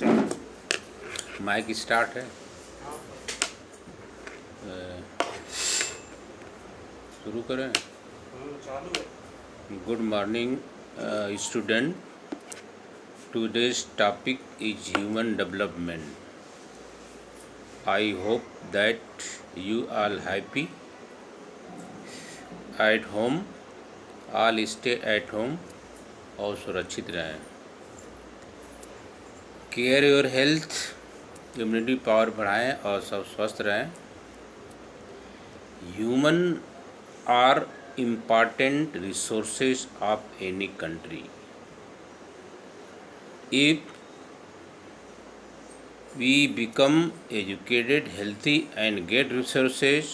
Mic start है। शुरू करें। चालू है। Good morning student. Today's topic is human development. I hope that you all happy at home, all stay at home और सुरक्षित रहें। Care your health, immunity power बढ़ाएं और सब स्वस्थ रहें। Human are important resources of any country. If we become educated, healthy and get resources,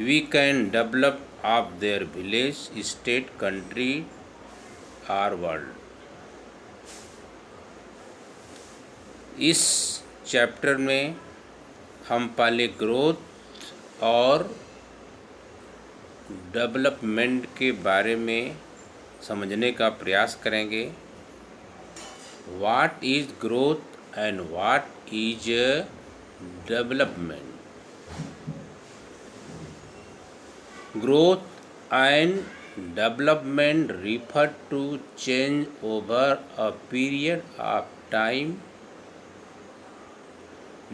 we can develop of their village, state, country or world. इस chapter में हम पहले growth और डेवलपमेंट के बारे में समझने का प्रयास करेंगे। What is growth and what is development. Growth and development refer to change over a period of time,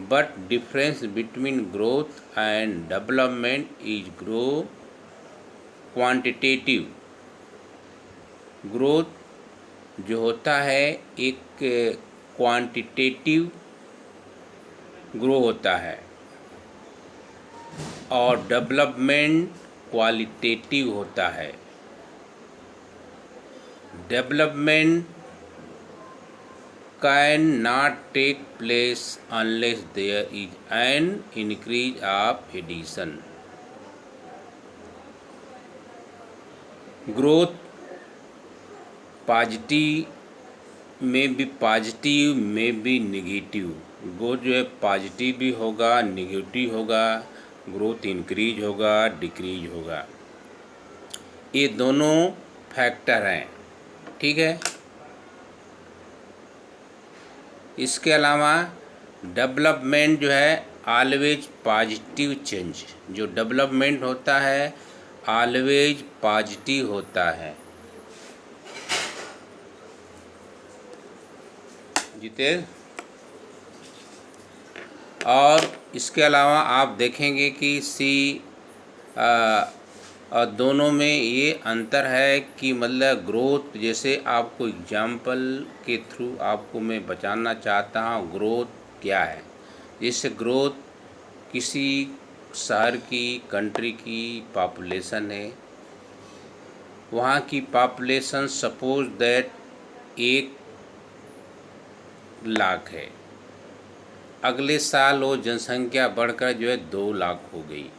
but difference between growth and development is quantitative. Growth जो होता है एक क्वांटिटेटिव ग्रो होता है और डेवलपमेंट क्वालिटेटिव होता है। Development can not take place unless there is an increase of addition. Growth positive में भी नेगेटिव। ग्रोथ जो है पॉजिटिव भी होगा, नेगेटिव होगा। ग्रोथ इंक्रीज होगा, डिक्रीज होगा। ये दोनों फैक्टर हैं, ठीक है। इसके अलावा डेवलपमेंट जो है ऑलवेज पॉजिटिव चेंज। जो डेवलपमेंट होता है ऑलवेज पॉजिटिव होता है। जितेश, और इसके अलावा आप देखेंगे कि दोनों में ये अंतर है कि मतलब ग्रोथ, जैसे आपको एग्जाम्पल के थ्रू आपको मैं बताना चाहता हूँ ग्रोथ क्या है। जैसे ग्रोथ किसी शहर की, कंट्री की पॉपुलेशन है। वहाँ की पॉपुलेशन सपोज दैट 1 लाख है। अगले साल वो जनसंख्या बढ़कर जो है 2 लाख हो गई।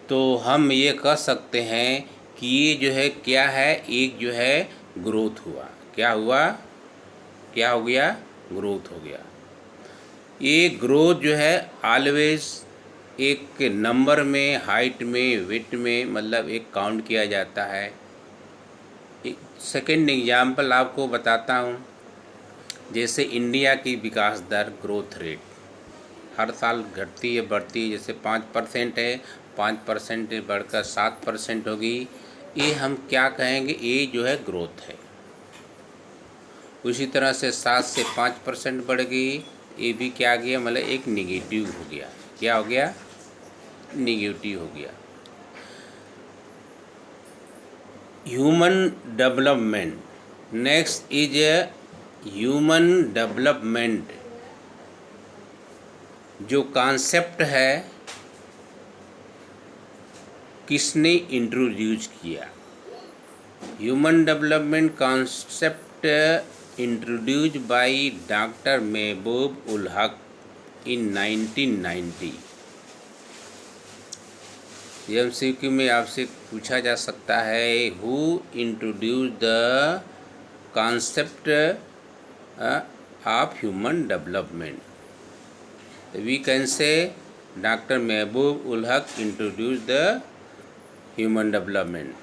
तो हम ये कह सकते हैं कि ये जो है क्या है, एक जो है ग्रोथ हुआ। क्या हुआ, क्या हो गया, ग्रोथ हो गया। ये ग्रोथ जो है ऑलवेज एक नंबर में, हाइट में, वेट में, मतलब एक काउंट किया जाता है। एक सेकेंड एग्जाम्पल आपको बताता हूँ। जैसे इंडिया की विकास दर, ग्रोथ रेट हर साल घटती है, बढ़ती है। जैसे 5% है, 5% बढ़कर 7% होगी। ये हम क्या कहेंगे, ये जो है ग्रोथ है। उसी तरह से 7 से 5% बढ़ गई, ये भी क्या गया, मतलब एक निगेटिव हो गया। क्या हो गया, निगेटिव हो गया। Human development, next is human development. जो कॉन्सेप्ट है किसने इंट्रोड्यूस किया। Human development concept introduced by doctor Mahbub ul हक इन 1990। एमसीक्यू में आपसे पूछा जा सकता है, who introduce the concept of human development. We can say doctor Mahbub ul हक इंट्रोड्यूस द ह्यूमन डेवलपमेंट।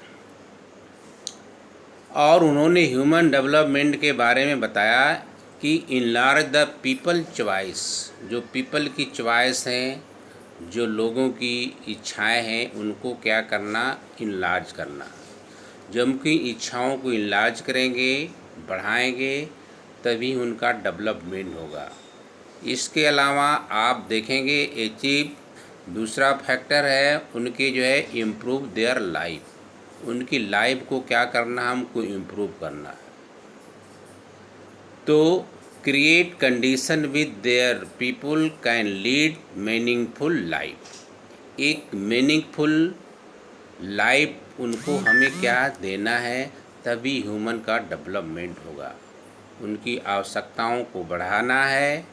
और उन्होंने ह्यूमन डेवलपमेंट के बारे में बताया कि इनलार्ज द पीपल चॉइस, जो पीपल की चॉइस हैं, जो लोगों की इच्छाएं हैं, उनको क्या करना, इनलार्ज करना। जब उनकी इच्छाओं को इनलार्ज करेंगे, बढ़ाएंगे, तभी उनका डेवलपमेंट होगा। इसके अलावा आप देखेंगे अचीव दूसरा फैक्टर है उनके जो है इम्प्रूव देयर लाइफ, उनकी लाइफ को क्या करना, हमको इम्प्रूव करना है। तो create condition with their people can lead meaningful life, एक मीनिंगफुल लाइफ उनको हमें क्या देना है, तभी ह्यूमन का डेवलपमेंट होगा। उनकी आवश्यकताओं को बढ़ाना है,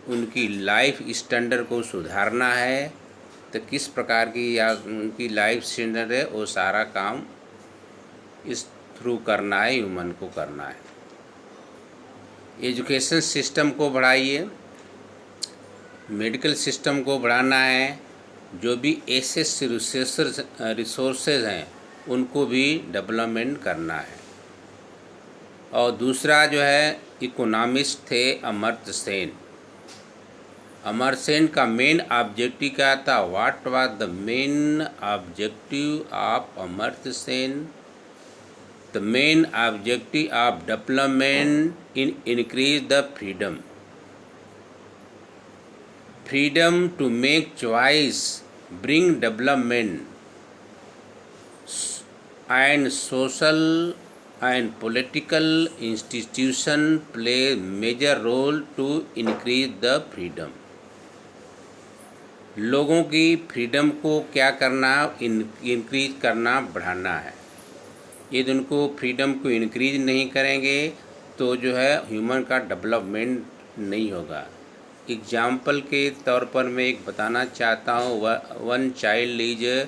उनकी लाइफ स्टैंडर्ड को सुधारना है। तो किस प्रकार की या उनकी लाइफ स्टैंडर्ड है, वो सारा काम इस थ्रू करना है, ह्यूमन को करना है। एजुकेशन सिस्टम को बढ़ाइए, मेडिकल सिस्टम को बढ़ाना है, जो भी एसेस रिसोर्सेज हैं उनको भी डेवलपमेंट करना है। और दूसरा जो है इकोनॉमिस्ट थे अमर्त्य सेन। अमर्त्य सेन का मेन ऑब्जेक्टिव क्या था, what was the main objective of Amartya Sen? The main objective of development in increase the freedom, freedom to make choice, bring development, and social and political institution play major role to increase the freedom। लोगों की freedom को क्या करना, increase करना, बढ़ाना है। यदि उनको फ्रीडम को इंक्रीज नहीं करेंगे तो जो है ह्यूमन का डेवलपमेंट नहीं होगा। एग्जाम्पल के तौर पर मैं एक बताना चाहता हूँ, one child is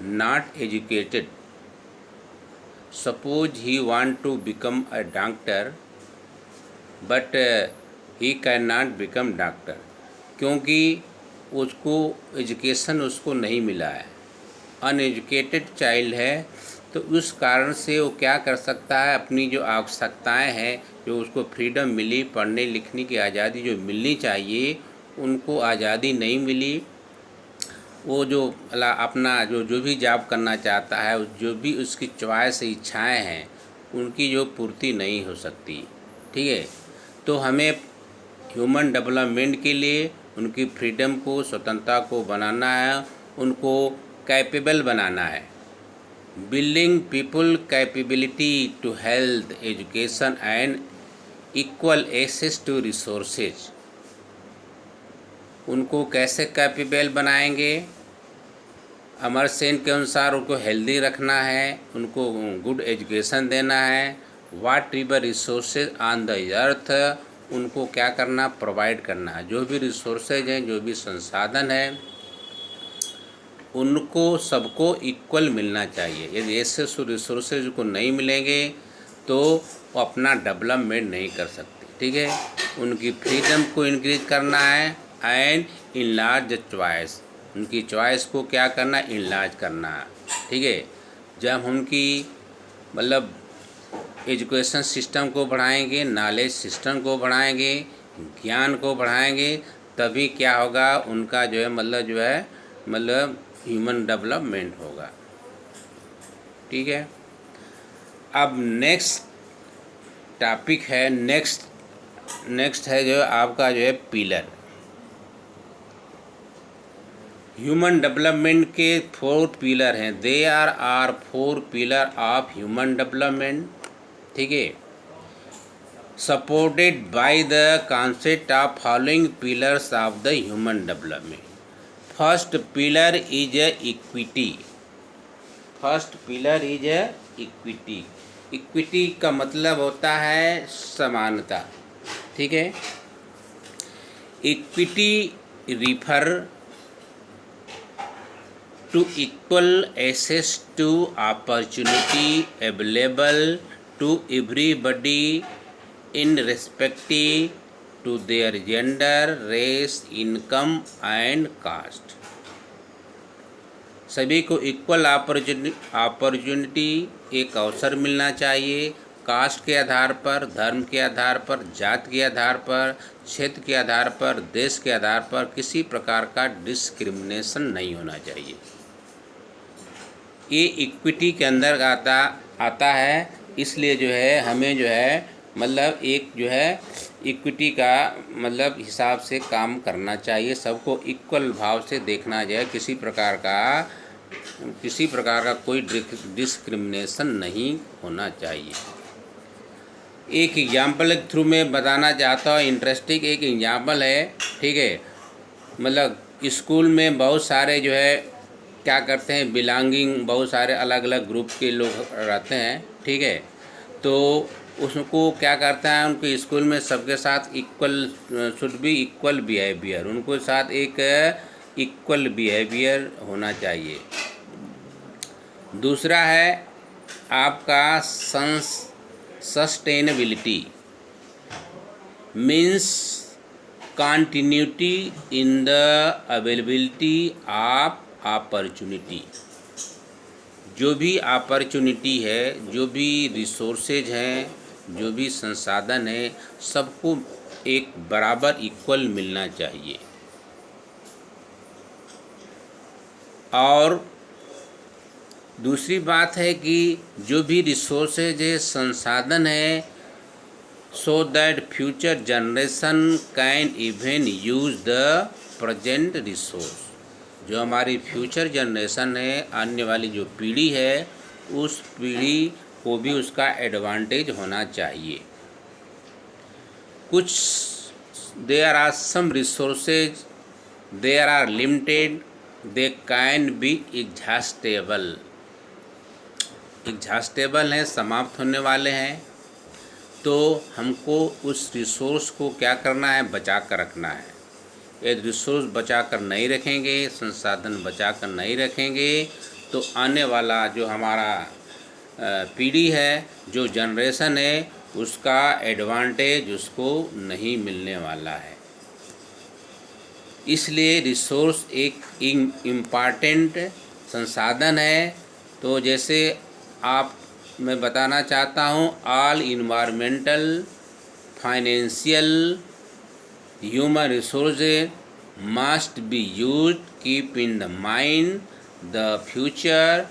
not educated, suppose he want to become a doctor but he can not become doctor, क्योंकि उसको एजुकेशन उसको नहीं मिला है, अनएजुकेटेड चाइल्ड है। तो उस कारण से वो क्या कर सकता है, अपनी जो आवश्यकताएं हैं, जो उसको फ्रीडम मिली, पढ़ने लिखने की आज़ादी जो मिलनी चाहिए, उनको आज़ादी नहीं मिली। वो जो अपना जो भी जॉब करना चाहता है, जो भी उसकी चॉइस इच्छाएं हैं, उनकी जो पूर्ति नहीं हो सकती। ठीक है, तो हमें ह्यूमन डेवलपमेंट के लिए उनकी फ्रीडम को, स्वतंत्रता को बनाना है, उनको कैपेबल बनाना है। Building people capability to health, education and equal access to resources. उनको कैसे कैपेबल बनाएंगे? अमर्त्य सेन के अनुसार उनको हेल्दी रखना है, उनको गुड एजुकेशन देना है, what river resources on the earth, उनको क्या करना, प्रोवाइड करना है। जो भी रिसोर्सेज हैं, जो भी संसाधन हैं, उनको सबको इक्वल मिलना चाहिए। यदि ऐसे रिसोर्सेज को नहीं मिलेंगे तो वो अपना डेवलपमेंट नहीं कर सकते। ठीक है, उनकी फ्रीडम को इंक्रीज करना है एंड इनलार्ज चॉइस, उनकी चॉइस को क्या करना, इनलार्ज करना है। ठीक है, जब उनकी मतलब एजुकेशन सिस्टम को बढ़ाएंगे, नॉलेज सिस्टम को बढ़ाएंगे, ज्ञान को बढ़ाएंगे, तभी क्या होगा, उनका जो है मतलब ह्यूमन डेवलपमेंट होगा। ठीक है, अब नेक्स्ट टॉपिक है, नेक्स्ट है जो आपका जो है पिलर। ह्यूमन डेवलपमेंट के 4 पिलर हैं, they are 4 pillar of human development. ठीक है, supported by the concept of following pillars of the human development. First pillar is equity, first pillar is equity. Equity का मतलब होता है समानता। ठीक है, equity refer to equal access to opportunity available to everybody in respective to their gender, race, income and caste। सभी को equal opportunity एक अवसर मिलना चाहिए। कास्ट के आधार पर, धर्म के आधार पर, जाति के आधार पर, क्षेत्र के आधार पर, देश के आधार पर किसी प्रकार का डिस्क्रिमिनेशन नहीं होना चाहिए। ये इक्विटी के अंदर आता है। इसलिए जो है हमें जो है मतलब एक जो है इक्विटी का मतलब हिसाब से काम करना चाहिए। सबको इक्वल भाव से देखना चाहिए। किसी प्रकार का कोई डिस्क्रिमिनेशन नहीं होना चाहिए। एक एग्जाम्पल के थ्रू मैं बताना चाहता हूँ। इंटरेस्टिंग एक एग्जाम्पल है, ठीक है। मतलब स्कूल में बहुत सारे जो है क्या करते हैं, बिलोंगिंग बहुत सारे अलग अलग ग्रुप के लोग रहते हैं, ठीक है। तो उसको क्या करता है, उनके स्कूल में सबके साथ equal should be equal behaviour, उनको साथ एक इक्वल बिहेवियर होना चाहिए। दूसरा है आपका sustainability means continuity in the availability of opportunity। जो भी अपॉर्चुनिटी है, जो भी रिसोर्सेज हैं, जो भी संसाधन है, सबको एक बराबर इक्वल मिलना चाहिए। और दूसरी बात है कि जो भी रिसोर्सेज है, संसाधन है, so that future generation can even use the present resource. जो हमारी फ्यूचर जनरेशन है, आने वाली जो पीढ़ी है, उस पीढ़ी को भी उसका एडवांटेज होना चाहिए। कुछ there are some resources, there are limited, they can be exhaustible हैं, समाप्त होने वाले हैं। तो हमको उस रिसोर्स को क्या करना है, बचा कर रखना है। यदि रिसोर्स बचा कर नहीं रखेंगे, संसाधन बचा कर नहीं रखेंगे, तो आने वाला जो हमारा पीढ़ी है, जो जनरेशन है, उसका एडवांटेज उसको नहीं मिलने वाला है। इसलिए रिसोर्स एक इम्पॉर्टेंट संसाधन है। तो जैसे मैं बताना चाहता हूँ, all environmental, financial, human resources must be used, keep in the mind the future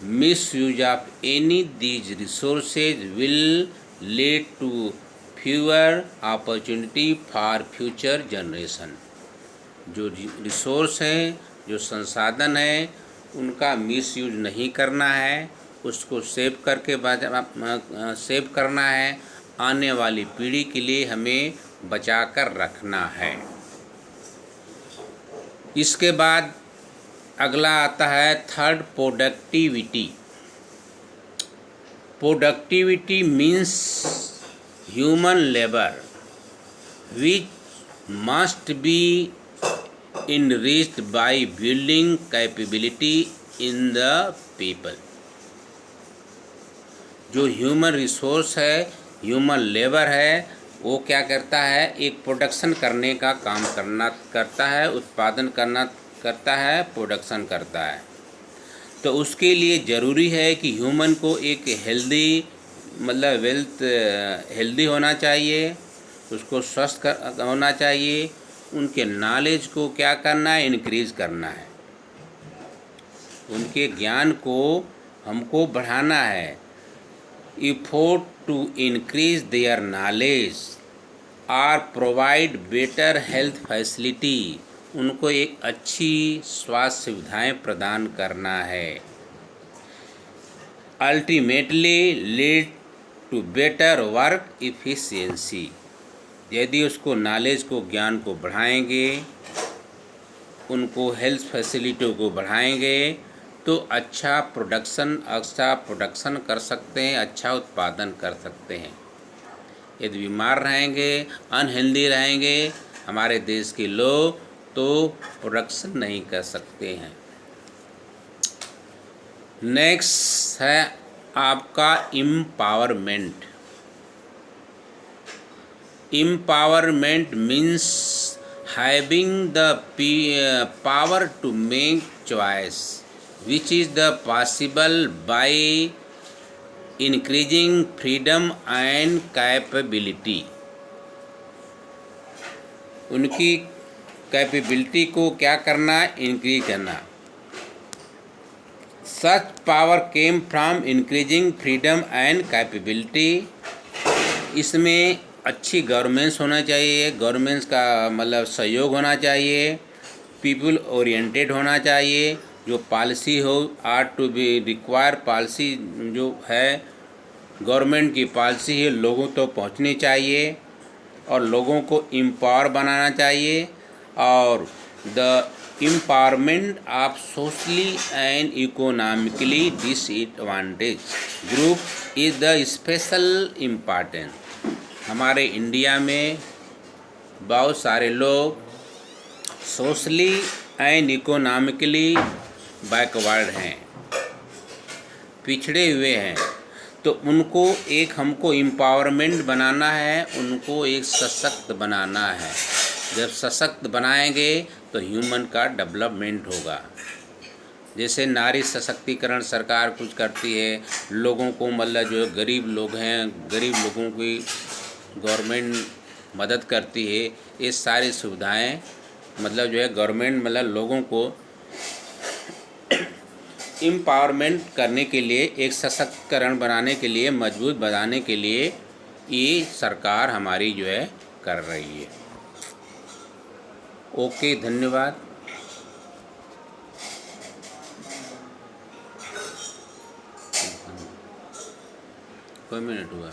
misuse of any these resources will lead to fewer opportunity for future generation. जो रिसोर्स हैं, जो संसाधन हैं, उनका मिसयूज नहीं करना है, उसको सेव करना है। आने वाली पीढ़ी के लिए हमें बचा कर रखना है। इसके बाद अगला आता है third, productivity. Productivity means human labour which must be enriched by building capability in the people। जो ह्यूमन रिसोर्स है, ह्यूमन लेबर है, वो क्या करता है, एक प्रोडक्शन करने का काम करता है, उत्पादन करता है, प्रोडक्शन करता है। तो उसके लिए ज़रूरी है कि ह्यूमन को एक हेल्दी मतलब हेल्दी होना चाहिए, उसको स्वस्थ होना चाहिए। उनके नॉलेज को क्या करना है, इनक्रीज़ करना है। उनके ज्ञान को हमको बढ़ाना है। Effort to increase their knowledge और प्रोवाइड बेटर हेल्थ फैसिलिटी, उनको एक अच्छी स्वास्थ्य सुविधाएं प्रदान करना है। Ultimately lead to better work efficiency. यदि उसको नॉलेज को, ज्ञान को बढ़ाएंगे, उनको हेल्थ फैसिलिटियों को बढ़ाएंगे, तो अच्छा प्रोडक्शन कर सकते हैं, अच्छा उत्पादन कर सकते हैं। यदि बीमार रहेंगे, अनहेल्दी रहेंगे हमारे देश के लोग, तो प्रोडक्शन नहीं कर सकते हैं। नेक्स्ट है आपका empowerment. Empowerment means having the power to make choice which is the possible by increasing freedom and capability। उनकी कैपेबिलिटी को क्या करना, इंक्रीज करना। Such power came from increasing freedom and capability. इसमें अच्छी गवर्नेंस होना चाहिए, गवर्नेंस का मतलब सहयोग होना चाहिए, पीपल ओरिएंटेड होना चाहिए, जो पॉलिसी हो are to be require policy जो है गवर्नमेंट की पॉलिसी है लोगों तो पहुंचनी चाहिए और लोगों को एम्पावर बनाना चाहिए। और the empowerment of socially and economically disadvantaged group is the special important। हमारे इंडिया में बहुत सारे लोग सोशली एंड इकोनॉमिकली बैकवर्ड हैं, पिछड़े हुए हैं, तो उनको एक हमको एम्पावरमेंट बनाना है, उनको एक सशक्त बनाना है। जब सशक्त बनाएंगे तो ह्यूमन का डेवलपमेंट होगा। जैसे नारी सशक्तिकरण सरकार कुछ करती है, लोगों को मतलब जो गरीब लोग हैं, गरीब लोगों की गवर्नमेंट मदद करती है। ये सारी सुविधाएं मतलब जो है गवर्नमेंट मतलब लोगों को एम्पावरमेंट करने के लिए, एक सशक्तिकरण बनाने के लिए, मजबूत बनाने के लिए ये सरकार हमारी जो है कर रही है। ओके, धन्यवाद। कोई मिनट हुआ।